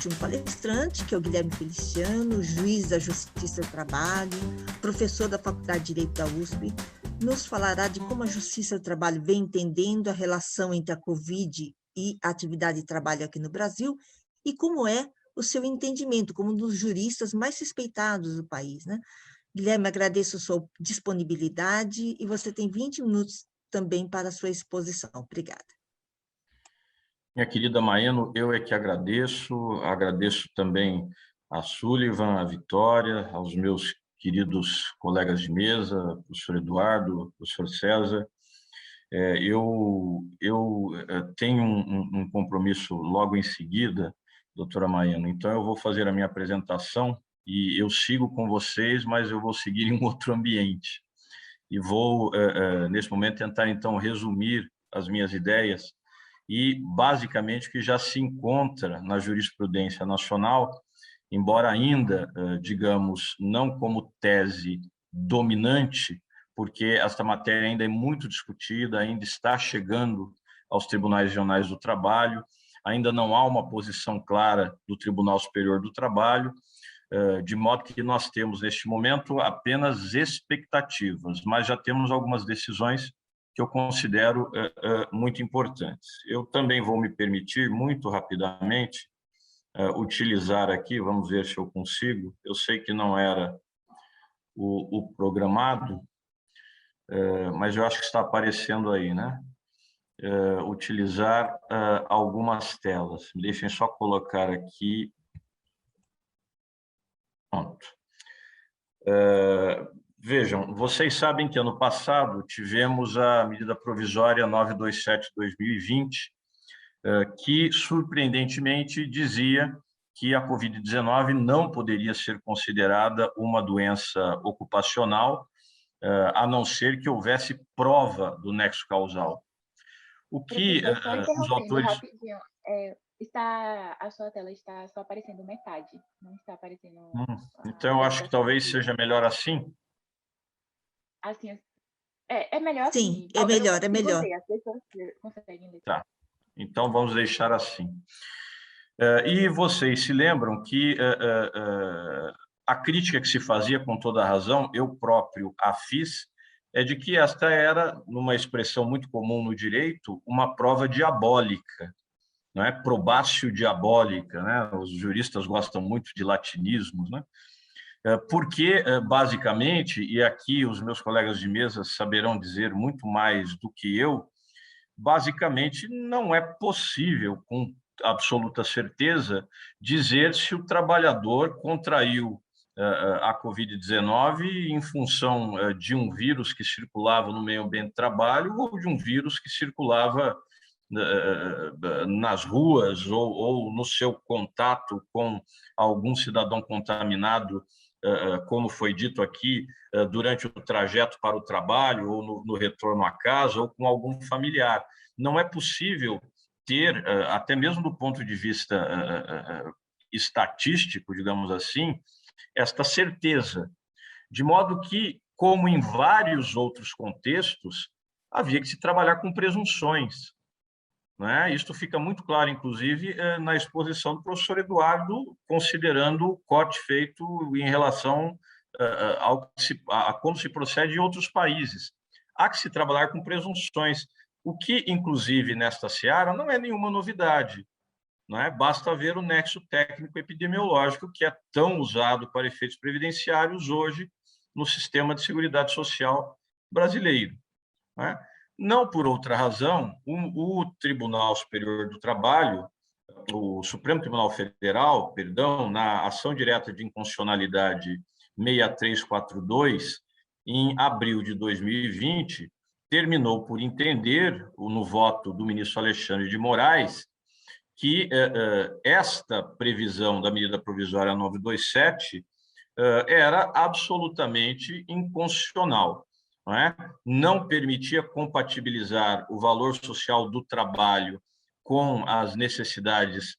último palestrante, que é o Guilherme Feliciano, juiz da Justiça do Trabalho, professor da Faculdade de Direito da USP, nos falará de como a Justiça do Trabalho vem entendendo a relação entre a Covid e a atividade de trabalho aqui no Brasil e como é o seu entendimento como um dos juristas mais respeitados do país, né? Guilherme, agradeço a sua disponibilidade e você tem 20 minutos também para a sua exposição. Obrigada. Minha querida Maeno, eu é que agradeço também a Sullivan, a Vitória, aos meus queridos colegas de mesa, professor Eduardo, professor César. Eu tenho um compromisso logo em seguida, doutora Maeno, então eu vou fazer a minha apresentação e eu sigo com vocês, mas eu vou seguir em outro ambiente. E vou, nesse momento, tentar, então, resumir as minhas ideias e, basicamente, o que já se encontra na jurisprudência nacional, embora ainda, digamos, não como tese dominante, porque esta matéria ainda é muito discutida, ainda está chegando aos tribunais regionais do trabalho, ainda não há uma posição clara do Tribunal Superior do Trabalho, de modo que nós temos, neste momento, apenas expectativas, mas já temos algumas decisões que eu considero muito importantes. Eu também vou me permitir, muito rapidamente, utilizar aqui, vamos ver se eu consigo, eu sei que não era o programado, mas eu acho que está aparecendo aí, né? Utilizar algumas telas. Deixem só colocar aqui. Pronto. Vejam, vocês sabem que ano passado tivemos a medida provisória 927/2020, que, surpreendentemente, dizia que a Covid-19 não poderia ser considerada uma doença ocupacional, a não ser que houvesse prova do nexo causal. O que os autores... Rapidinho, a sua tela está só aparecendo metade, não está aparecendo... Então, eu acho que talvez seja melhor assim. Assim, é melhor Sim, assim. é melhor, é melhor. As pessoas conseguem ler. Tá, então vamos deixar assim. E vocês se lembram que a crítica que se fazia, com toda a razão, eu próprio a fiz, é de que esta era, numa expressão muito comum no direito, uma prova diabólica, não é? Probatio diabólica, né? Os juristas gostam muito de latinismos, né? Porque, basicamente, e aqui os meus colegas de mesa saberão dizer muito mais do que eu, basicamente não é possível, com absoluta certeza, dizer se o trabalhador contraiu a Covid-19 em função de um vírus que circulava no meio ambiente de trabalho ou de um vírus que circulava nas ruas ou no seu contato com algum cidadão contaminado, como foi dito aqui, durante o trajeto para o trabalho ou no retorno à casa ou com algum familiar. Não é possível ter, até mesmo do ponto de vista estatístico, digamos assim, esta certeza, de modo que, como em vários outros contextos, havia que se trabalhar com presunções. Né? Isto fica muito claro, inclusive, na exposição do professor Eduardo, considerando o corte feito em relação a como se procede em outros países. Há que se trabalhar com presunções, o que, inclusive, nesta seara, não é nenhuma novidade. Não é? Basta ver o nexo técnico-epidemiológico, que é tão usado para efeitos previdenciários hoje no sistema de seguridade social brasileiro. Não é? Não por outra razão, o Tribunal Superior do Trabalho, o Supremo Tribunal Federal, perdão, na ação direta de inconstitucionalidade 6342, em abril de 2020, terminou por entender, no voto do ministro Alexandre de Moraes, que esta previsão da medida provisória 927 era absolutamente inconstitucional. Não é? Não permitia compatibilizar o valor social do trabalho com as necessidades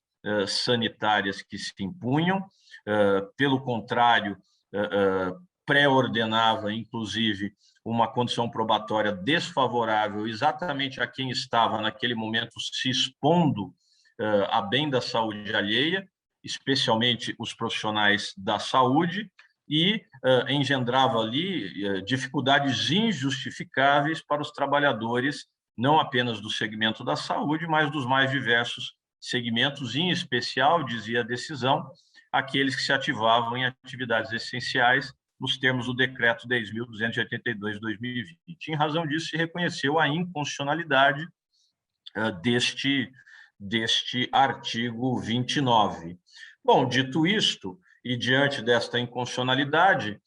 sanitárias que se impunham, pelo contrário, pré-ordenava, inclusive, uma condição probatória desfavorável exatamente a quem estava, naquele momento, se expondo a bem da saúde alheia, especialmente os profissionais da saúde, e engendrava ali dificuldades injustificáveis para os trabalhadores, não apenas do segmento da saúde, mas dos mais diversos segmentos, em especial, dizia a decisão, aqueles que se ativavam em atividades essenciais, nos termos do Decreto 10.282 de 2020. Em razão disso, se reconheceu a inconstitucionalidade deste artigo 29. Bom, dito isto, e diante desta inconstitucionalidade,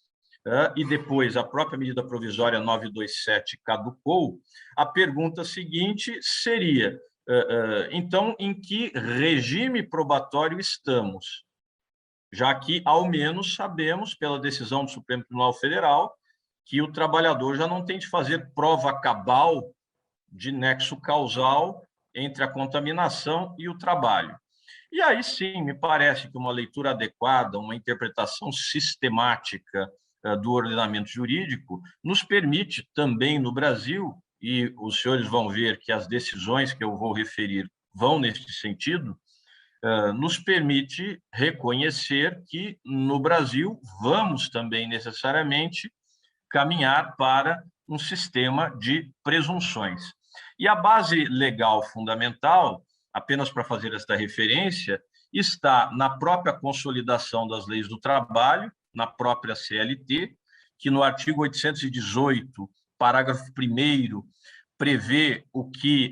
e depois a própria medida provisória 927 caducou, a pergunta seguinte seria, então, em que regime probatório estamos? Já que, ao menos, sabemos, pela decisão do Supremo Tribunal Federal, que o trabalhador já não tem de fazer prova cabal de nexo causal entre a contaminação e o trabalho. E aí sim, me parece que uma leitura adequada, uma interpretação sistemática do ordenamento jurídico nos permite também no Brasil, e os senhores vão ver que as decisões que eu vou referir vão neste sentido, nos permite reconhecer que no Brasil vamos também necessariamente caminhar para um sistema de presunções. E a base legal fundamental, apenas para fazer esta referência, está na própria consolidação das leis do trabalho, na própria CLT, que no artigo 818, parágrafo 1º, prevê o que,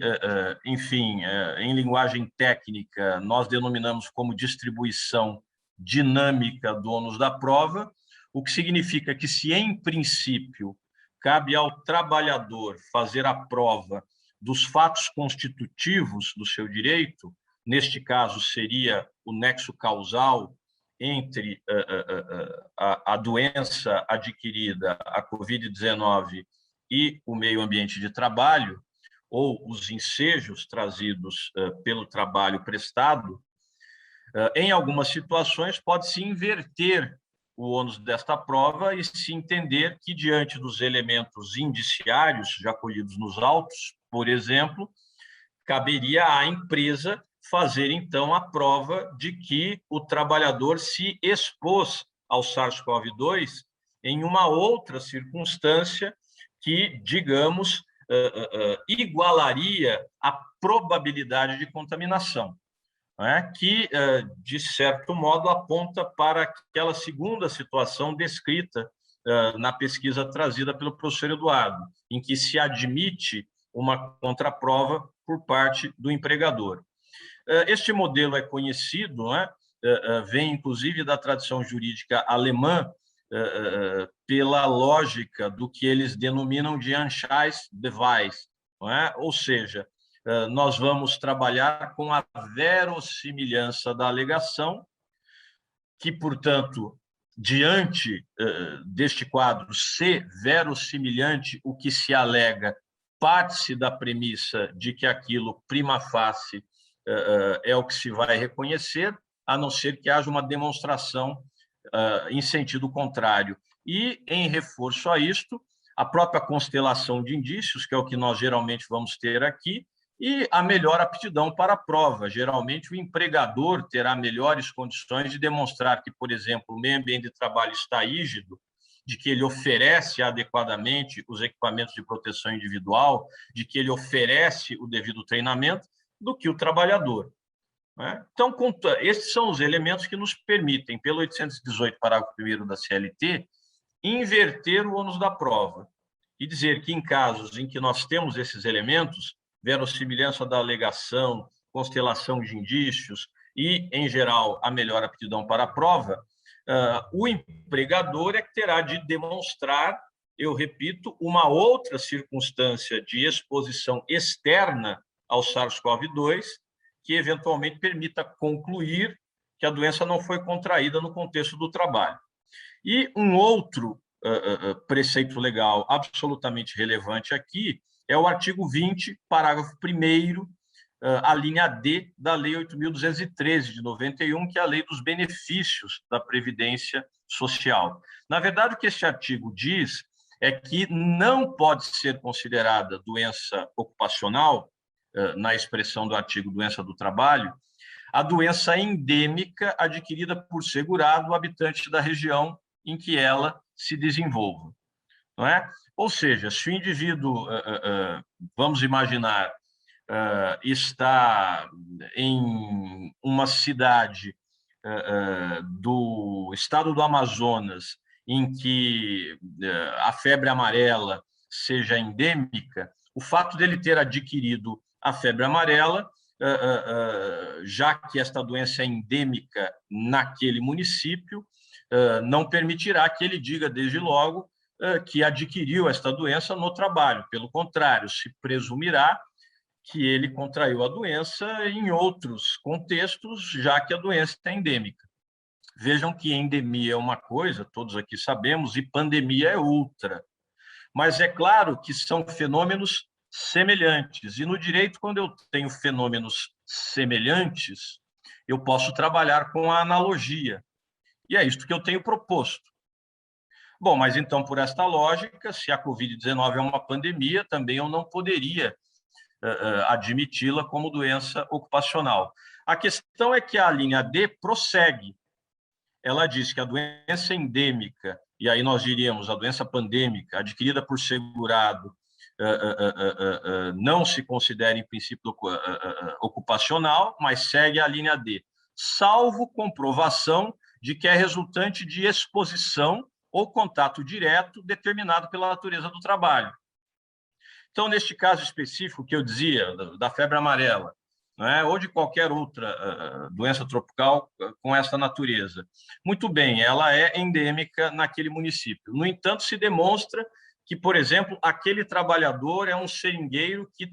enfim, em linguagem técnica, nós denominamos como distribuição dinâmica do ônus da prova, o que significa que, se em princípio cabe ao trabalhador fazer a prova dos fatos constitutivos do seu direito, neste caso seria o nexo causal entre a doença adquirida, a Covid-19, e o meio ambiente de trabalho, ou os ensejos trazidos pelo trabalho prestado, em algumas situações pode-se inverter o ônus desta prova e se entender que, diante dos elementos indiciários já colhidos nos autos, por exemplo, caberia à empresa fazer, então, a prova de que o trabalhador se expôs ao SARS-CoV-2 em uma outra circunstância que, digamos, igualaria a probabilidade de contaminação, que, de certo modo, aponta para aquela segunda situação descrita na pesquisa trazida pelo professor Eduardo, em que se admite uma contraprova por parte do empregador. Este modelo é conhecido, vem inclusive da tradição jurídica alemã, pela lógica do que eles denominam de Anscheißbeweis, ou seja, nós vamos trabalhar com a verossimilhança da alegação, que, portanto, diante deste quadro, se verossimilhante o que se alega, parte-se da premissa de que aquilo, prima facie, é o que se vai reconhecer, a não ser que haja uma demonstração em sentido contrário. E, em reforço a isto, a própria constelação de indícios, que é o que nós geralmente vamos ter aqui, e a melhor aptidão para a prova. Geralmente, o empregador terá melhores condições de demonstrar que, por exemplo, o meio ambiente de trabalho está rígido, de que ele oferece adequadamente os equipamentos de proteção individual, de que ele oferece o devido treinamento, do que o trabalhador. Então, esses são os elementos que nos permitem, pelo 818, parágrafo 1º da CLT, inverter o ônus da prova e dizer que, em casos em que nós temos esses elementos, verossimilhança da alegação, constelação de indícios e, em geral, a melhor aptidão para a prova, o empregador é que terá de demonstrar, eu repito, uma outra circunstância de exposição externa ao SARS-CoV-2 que, eventualmente, permita concluir que a doença não foi contraída no contexto do trabalho. E um outro preceito legal absolutamente relevante aqui é o artigo 20, parágrafo 1º, a linha D da Lei 8.213, de 91, que é a Lei dos Benefícios da Previdência Social. Na verdade, o que esse artigo diz é que não pode ser considerada doença ocupacional, na expressão do artigo doença do trabalho, a doença endêmica adquirida por segurado habitante da região em que ela se desenvolva. Não é? Ou seja, se o indivíduo, vamos imaginar, está em uma cidade do estado do Amazonas, em que a febre amarela seja endêmica, o fato dele ter adquirido a febre amarela, já que esta doença é endêmica naquele município, não permitirá que ele diga desde logo que adquiriu esta doença no trabalho. Pelo contrário, se presumirá que ele contraiu a doença em outros contextos, já que a doença é endêmica. Vejam que endemia é uma coisa, todos aqui sabemos, e pandemia é outra. Mas é claro que são fenômenos semelhantes. E no direito, quando eu tenho fenômenos semelhantes, eu posso trabalhar com a analogia. E é isto que eu tenho proposto. Bom, mas então, por esta lógica, se a Covid-19 é uma pandemia, também eu não poderia admiti-la como doença ocupacional. A questão é que a linha D prossegue. Ela diz que a doença endêmica, e aí nós diríamos a doença pandêmica, adquirida por segurado, não se considera em princípio ocupacional, mas segue a linha D, salvo comprovação de que é resultante de exposição ou contato direto determinado pela natureza do trabalho. Então, neste caso específico que eu dizia, da febre amarela, não é? Ou de qualquer outra doença tropical com essa natureza. Muito bem, ela é endêmica naquele município. No entanto, se demonstra que, por exemplo, aquele trabalhador é um seringueiro que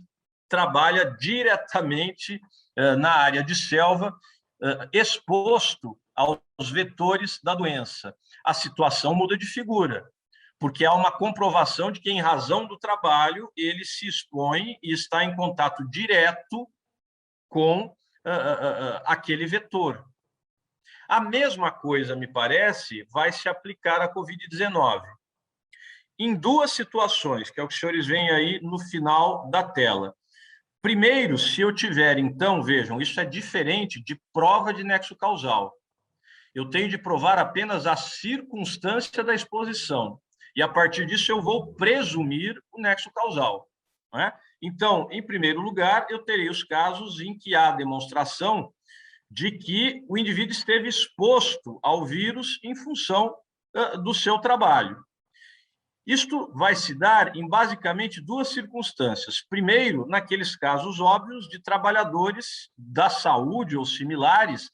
trabalha diretamente na área de selva, exposto aos vetores da doença. A situação muda de figura, porque há uma comprovação de que, em razão do trabalho, ele se expõe e está em contato direto com aquele vetor. A mesma coisa, me parece, vai se aplicar à Covid-19. Em duas situações, que é o que os senhores veem aí no final da tela. Primeiro, se eu tiver, então, vejam, isso é diferente de prova de nexo causal. Eu tenho de provar apenas a circunstância da exposição. E, a partir disso, eu vou presumir o nexo causal. Não é? Então, em primeiro lugar, eu terei os casos em que há demonstração de que o indivíduo esteve exposto ao vírus em função do seu trabalho. Isto vai se dar em basicamente duas circunstâncias. Primeiro, naqueles casos óbvios de trabalhadores da saúde ou similares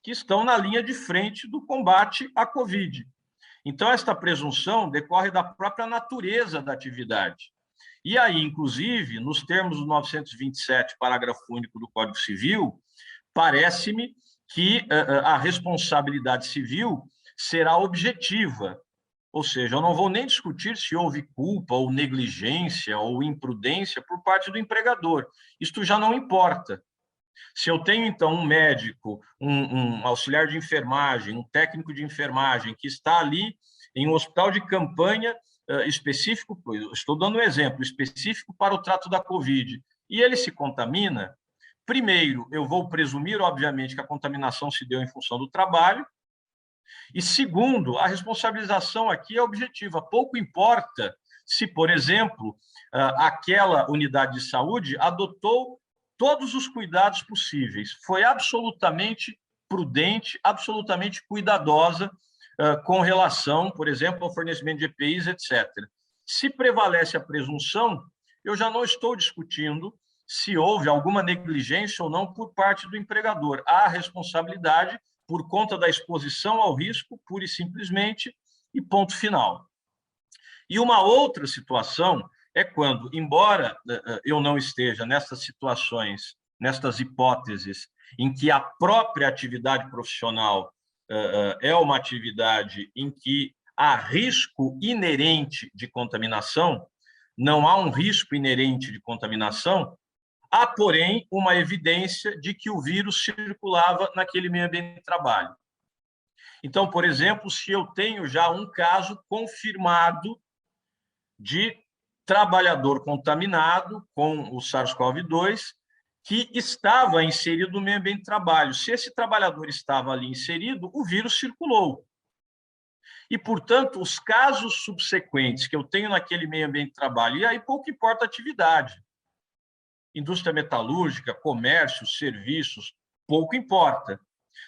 que estão na linha de frente do combate à Covid. Então, esta presunção decorre da própria natureza da atividade. E aí, inclusive, nos termos do 927, parágrafo único do Código Civil, parece-me que a responsabilidade civil será objetiva. Ou seja, eu não vou nem discutir se houve culpa ou negligência ou imprudência por parte do empregador. Isto já não importa. Se eu tenho, então, um médico, um auxiliar de enfermagem, um técnico de enfermagem que está ali em um hospital de campanha específico, estou dando um exemplo, específico para o trato da Covid, e ele se contamina, primeiro, eu vou presumir, obviamente, que a contaminação se deu em função do trabalho, e segundo, a responsabilização aqui é objetiva. Pouco importa se, por exemplo, aquela unidade de saúde adotou todos os cuidados possíveis, foi absolutamente prudente, absolutamente cuidadosa com relação, por exemplo, ao fornecimento de EPIs, etc. Se prevalece a presunção, eu já não estou discutindo se houve alguma negligência ou não por parte do empregador. Há responsabilidade por conta da exposição ao risco, pura e simplesmente, e ponto final. E uma outra situação é quando, embora eu não esteja nessas situações, nestas hipóteses, em que a própria atividade profissional é uma atividade em que há risco inerente de contaminação, não há um risco inerente de contaminação, há, porém, uma evidência de que o vírus circulava naquele meio ambiente de trabalho. Então, por exemplo, se eu tenho já um caso confirmado de trabalhador contaminado com o SARS-CoV-2 que estava inserido no meio ambiente de trabalho. Se esse trabalhador estava ali inserido, o vírus circulou. E, portanto, os casos subsequentes que eu tenho naquele meio ambiente de trabalho, e aí pouco importa a atividade, indústria metalúrgica, comércio, serviços, pouco importa.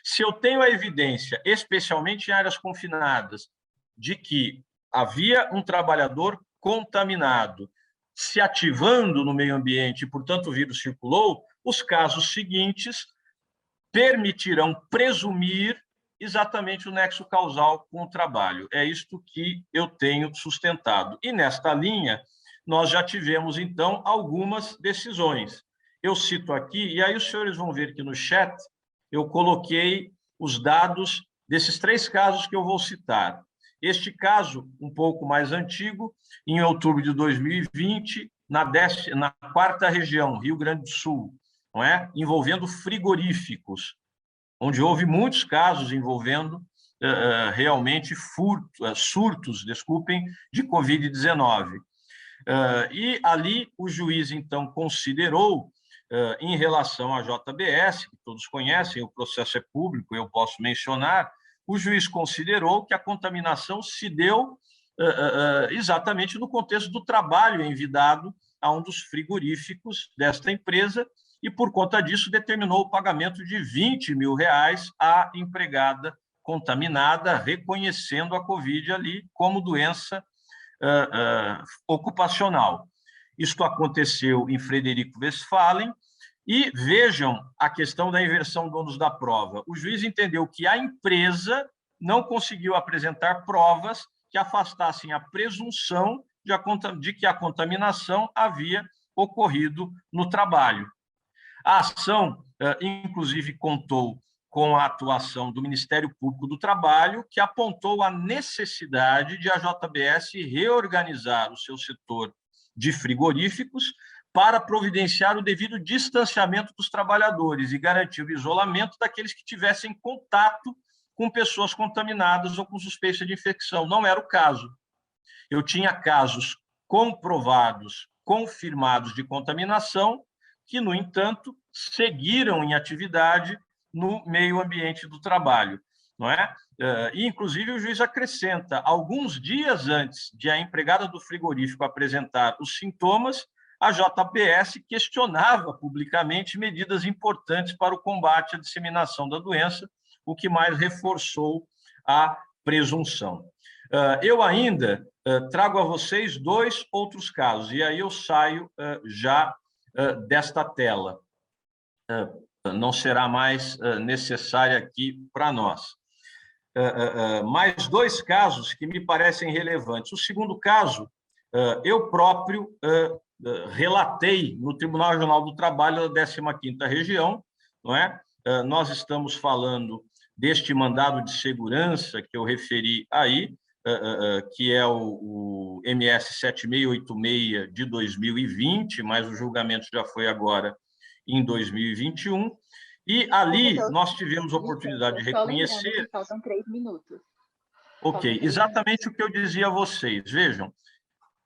Se eu tenho a evidência, especialmente em áreas confinadas, de que havia um trabalhador contaminado se ativando no meio ambiente e, portanto, o vírus circulou, os casos seguintes permitirão presumir exatamente o nexo causal com o trabalho. É isto que eu tenho sustentado. E, nesta linha, nós já tivemos, então, algumas decisões. Eu cito aqui, e aí os senhores vão ver que no chat eu coloquei os dados desses 3 casos que eu vou citar. Este caso, um pouco mais antigo, em outubro de 2020, na 4ª região, Rio Grande do Sul, não é? Envolvendo frigoríficos, onde houve muitos casos envolvendo realmente surtos, desculpem, de Covid-19. E ali o juiz, então, considerou, em relação à JBS, que todos conhecem, o processo é público, eu posso mencionar, o juiz considerou que a contaminação se deu exatamente no contexto do trabalho envidado a um dos frigoríficos desta empresa e, por conta disso, determinou o pagamento de R$20 mil à empregada contaminada, reconhecendo a Covid ali como doença ocupacional. Isto aconteceu em Frederico Westphalen. E vejam a questão da inversão do ônus da prova. O juiz entendeu que a empresa não conseguiu apresentar provas que afastassem a presunção de que a contaminação havia ocorrido no trabalho. A ação, inclusive, contou com a atuação do Ministério Público do Trabalho, que apontou a necessidade de a JBS reorganizar o seu setor de frigoríficos para providenciar o devido distanciamento dos trabalhadores e garantir o isolamento daqueles que tivessem contato com pessoas contaminadas ou com suspeita de infecção. Não era o caso. Eu tinha casos comprovados, confirmados de contaminação, que, no entanto, seguiram em atividade no meio ambiente do trabalho. Não é? E, inclusive, o juiz acrescenta, alguns dias antes de a empregada do frigorífico apresentar os sintomas, a JBS questionava publicamente medidas importantes para o combate à disseminação da doença, o que mais reforçou a presunção. Eu ainda trago a vocês 2 outros casos, e aí eu saio já desta tela. Não será mais necessária aqui para nós. Mais 2 casos que me parecem relevantes. O segundo caso, eu próprio relatei no Tribunal Regional do Trabalho da 15ª Região, não é? Nós estamos falando deste mandado de segurança que eu referi aí, que é o MS 7686 de 2020, mas o julgamento já foi agora em 2021, e ali nós tivemos a oportunidade de reconhecer... Faltam 3 minutos. Ok, exatamente o que eu dizia a vocês. Vejam,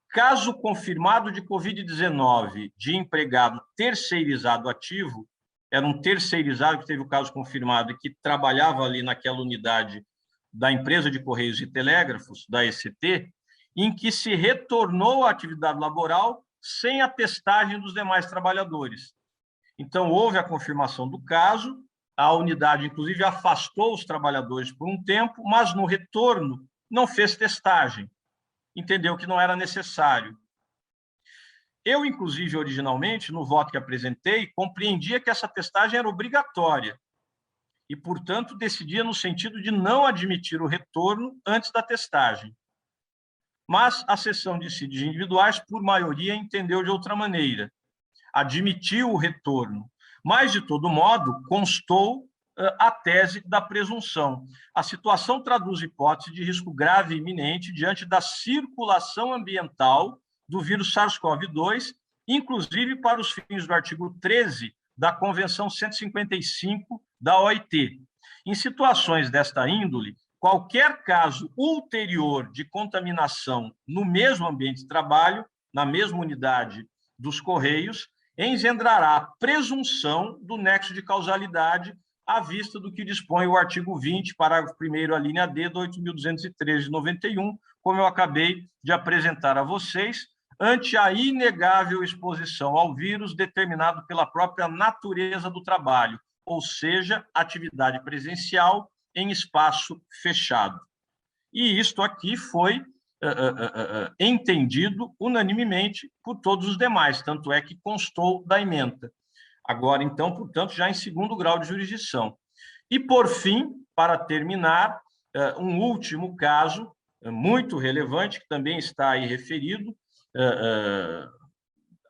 caso confirmado de Covid-19 de empregado terceirizado ativo, era um terceirizado que teve o caso confirmado e que trabalhava ali naquela unidade da empresa de Correios e Telégrafos, da ECT, em que se retornou à atividade laboral sem a testagem dos demais trabalhadores. Então, houve a confirmação do caso, a unidade, inclusive, afastou os trabalhadores por um tempo, mas, no retorno, não fez testagem. Entendeu que não era necessário. Eu, inclusive, originalmente, no voto que apresentei, compreendia que essa testagem era obrigatória e, portanto, decidia no sentido de não admitir o retorno antes da testagem. Mas a seção de dissídios individuais, por maioria, entendeu de outra maneira. Admitiu o retorno, mas, de todo modo, constou a tese da presunção. A situação traduz hipótese de risco grave e iminente diante da circulação ambiental do vírus SARS-CoV-2, inclusive para os fins do artigo 13 da Convenção 155 da OIT. Em situações desta índole, qualquer caso ulterior de contaminação no mesmo ambiente de trabalho, na mesma unidade dos Correios, engendrará a presunção do nexo de causalidade à vista do que dispõe o artigo 20, parágrafo 1º, a linha D, do 8.213 de 91, como eu acabei de apresentar a vocês, ante a inegável exposição ao vírus determinado pela própria natureza do trabalho, ou seja, atividade presencial em espaço fechado. E isto aqui foi entendido unanimemente por todos os demais, tanto é que constou da ementa. Agora, então, portanto, já em segundo grau de jurisdição. E, por fim, para terminar, um último caso muito relevante, que também está aí referido,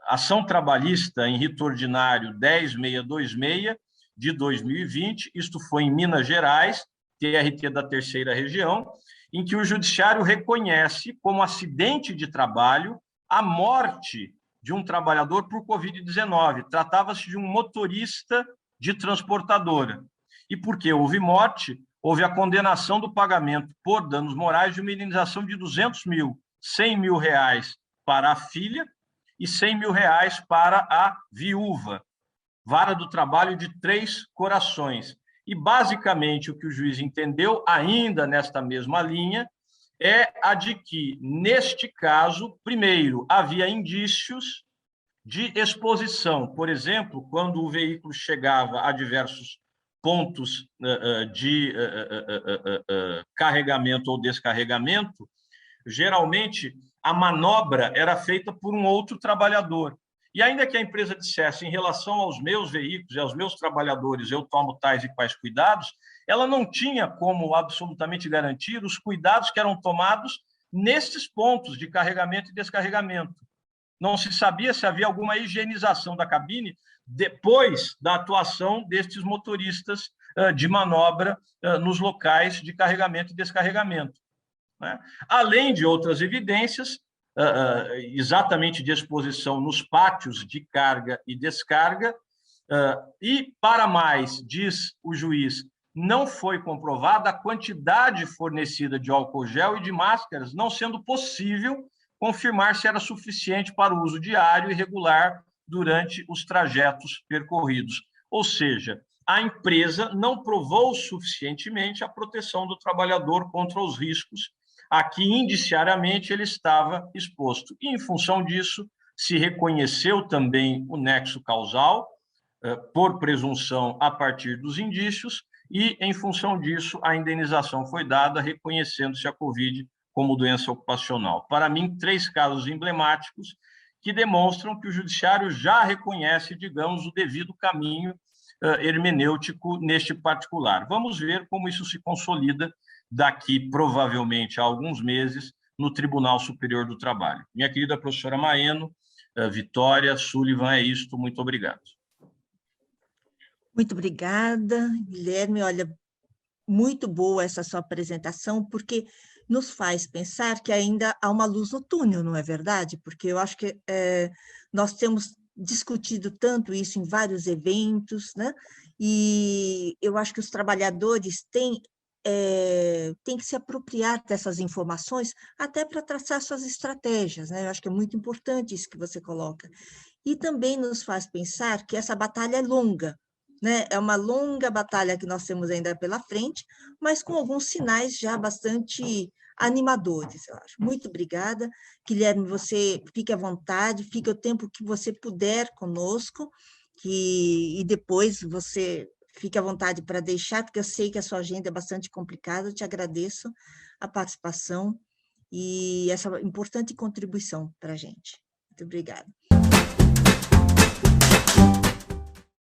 ação trabalhista em rito ordinário 10626 de 2020, isto foi em Minas Gerais, TRT da terceira região, em que o judiciário reconhece como acidente de trabalho a morte de um trabalhador por Covid-19. Tratava-se de um motorista de transportadora. E porque houve morte, houve a condenação do pagamento por danos morais de uma indenização de 200 mil, 100 mil reais para a filha e 100 mil reais para a viúva. Vara do trabalho de Três Corações. E, basicamente, o que o juiz entendeu, ainda nesta mesma linha, é a de que, neste caso, primeiro, havia indícios de exposição. Por exemplo, quando o veículo chegava a diversos pontos de carregamento ou descarregamento, geralmente a manobra era feita por um outro trabalhador. E ainda que a empresa dissesse, em relação aos meus veículos e aos meus trabalhadores, eu tomo tais e quais cuidados, ela não tinha como absolutamente garantir os cuidados que eram tomados nesses pontos de carregamento e descarregamento. Não se sabia se havia alguma higienização da cabine depois da atuação destes motoristas de manobra nos locais de carregamento e descarregamento, né? Além de outras evidências, exatamente de exposição nos pátios de carga e descarga, e, para mais, diz o juiz, não foi comprovada a quantidade fornecida de álcool gel e de máscaras, não sendo possível confirmar se era suficiente para o uso diário e regular durante os trajetos percorridos. Ou seja, a empresa não provou suficientemente a proteção do trabalhador contra os riscos a que indiciariamente ele estava exposto. E, em função disso, se reconheceu também o nexo causal, por presunção a partir dos indícios, e, em função disso, a indenização foi dada, reconhecendo-se a Covid como doença ocupacional. Para mim, 3 casos emblemáticos que demonstram que o judiciário já reconhece, digamos, o devido caminho hermenêutico neste particular. Vamos ver como isso se consolida daqui, provavelmente, a alguns meses, no Tribunal Superior do Trabalho. Minha querida professora Maeno, Vitória, Sullivan, é isto. Muito obrigado. Muito obrigada, Guilherme. Olha, muito boa essa sua apresentação, porque nos faz pensar que ainda há uma luz no túnel, não é verdade? Porque eu acho que nós temos discutido tanto isso em vários eventos, né? E eu acho que os trabalhadores têm que se apropriar dessas informações até para traçar suas estratégias, né? Eu acho que é muito importante isso que você coloca. E também nos faz pensar que essa batalha é longa, né? É uma longa batalha que nós temos ainda pela frente, mas com alguns sinais já bastante animadores, eu acho. Muito obrigada. Guilherme, você fique à vontade, fique o tempo que você puder conosco, e depois você fique à vontade para deixar, porque eu sei que a sua agenda é bastante complicada. Eu te agradeço a participação e essa importante contribuição para a gente. Muito obrigada.